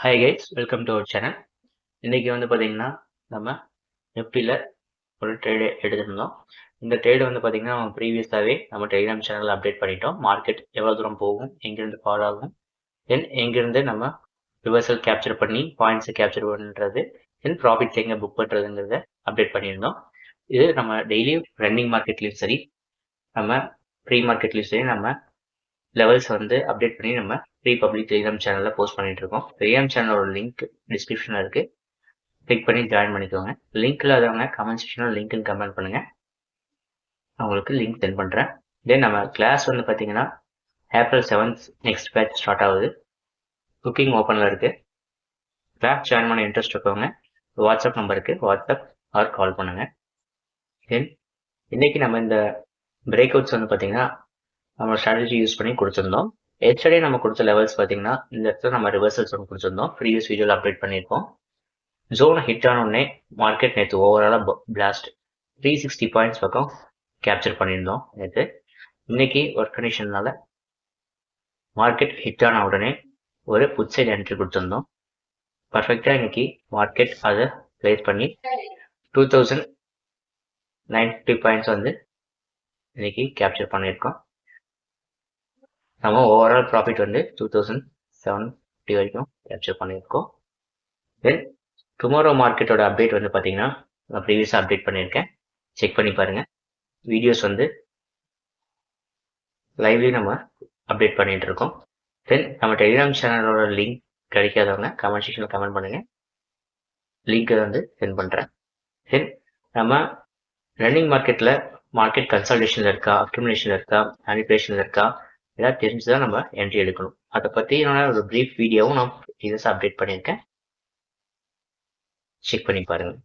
Hi guys, welcome to our channel. இன்றைக்கி வந்து பார்த்திங்கன்னா நம்ம நிஃப்டியில் ஒரு ட்ரேடு எடுத்திருந்தோம். இந்த ட்ரேடு வந்து பார்த்திங்கன்னா நம்ம ப்ரீவியஸாகவே நம்ம டெலிகிராம் சேனலில் அப்டேட் பண்ணிட்டோம். மார்க்கெட் எவ்வளோ தூரம் போகும், எங்கேருந்து ஃபால் ஆகும், தென் எங்கேருந்து நம்ம ரிவர்சல் கேப்சர் பண்ணி பாயிண்ட்ஸை கேப்சர் பண்ணுறது, தென் ப்ராஃபிட்ஸ் எங்கே புக் பண்ணுறதுங்கிறத அப்டேட் பண்ணியிருந்தோம். இது நம்ம டெய்லி ரன்னிங் மார்க்கெட்லேயும் சரி, நம்ம ப்ரீ மார்க்கெட்லேயும் சரி நம்ம லெவல்ஸ் வந்து அப்டேட் பண்ணி நம்ம ப்ரீ பப்ளிக் டெலிகிராம் சேனலில் போஸ்ட் பண்ணிட்டு இருக்கோம். டெலிகிராம் சேனலோட லிங்க் டிஸ்கிரிப்ஷனில் இருக்குது, கிளிக் பண்ணி ஜாயின் பண்ணிக்கோங்க. லிங்க் இல்லாதவங்க கமெண்ட் செக்ஷனில் லிங்க்னு கமெண்ட் பண்ணுங்கள், அவங்களுக்கு லிங்க் சென்ட் பண்ணுறேன். தென் நம்ம கிளாஸ் வந்து பார்த்தீங்கன்னா April 7th next batch start ஆகுது. புக்கிங் ஓப்பனில் இருக்குது. கிளாஸ் ஜாயின் பண்ண இன்ட்ரெஸ்ட் இருக்கவங்க வாட்ஸ்அப் நம்பருக்கு வாட்ஸ்அப் ஆர் கால் பண்ணுங்கள். தென் இன்றைக்கி நம்ம இந்த பிரேக் அவுட்ஸ் வந்து பார்த்தீங்கன்னா நம்ம ஸ்ட்ராட்டஜி யூஸ் பண்ணி கொடுத்துருந்தோம். எஸ்டர்டே நம்ம கொடுத்த லெவல்ஸ் பார்த்தீங்கன்னா இந்த இடத்துல நம்ம ரிவர்சல் ஜோன் கொடுத்துருந்தோம். ப்ரீவியஸ் வீடியோவில் அப்டேட் பண்ணியிருக்கோம். ஜோனை ஹிட் ஆனோடனே மார்க்கெட் நேற்று ஓவராலாக பிளாஸ்ட் 360 பாயிண்ட்ஸ் பக்கம் கேப்சர் பண்ணியிருந்தோம் நேற்று. இன்னைக்கு ஒர்க் கண்டிஷன்னால மார்க்கெட் ஹிட் ஆன உடனே ஒரு புட் சைட் என்ட்ரி கொடுத்துருந்தோம். பர்ஃபெக்டாக இன்னைக்கு மார்க்கெட் அதை பிளேஸ் பண்ணி 2950 பாயிண்ட்ஸ் வந்து இன்னைக்கு கேப்சர் பண்ணியிருக்கோம். நம்ம ஓவரால் ப்ராஃபிட் வந்து 2750 வரைக்கும் கேப்சர் பண்ணியிருக்கோம். தென் டுமாரோ மார்க்கெட்டோட அப்டேட் வந்து பார்த்தீங்கன்னா நான் ப்ரீவியஸாக அப்டேட் பண்ணியிருக்கேன், செக் பண்ணி பாருங்கள். வீடியோஸ் வந்து லைவ்லி நம்ம அப்டேட் பண்ணிகிட்டு இருக்கோம். தென் நம்ம டெலிகிராம் சேனலோட லிங்க் கிடைக்காதவங்க கமெண்ட் செக்ஷனில் கமெண்ட் பண்ணுங்கள், லிங்க்கை வந்து சென்ட் பண்ணுறேன். தென் நம்ம ரன்னிங் மார்க்கெட்டில் மார்க்கெட் கன்சல்டேஷனில் இருக்கா, அக்யூமுலேஷனில் இருக்கா, மேனிபுலேஷனில் இருக்கா, எல்லாம் தெரிஞ்சுதான் நம்ம என்ட்ரி எடுக்கணும். அதை பற்றி ஒரு ப்ரீஃப் வீடியோவும் நான் அப்டேட் பண்ணியிருக்கேன், செக் பண்ணி பாருங்கள்.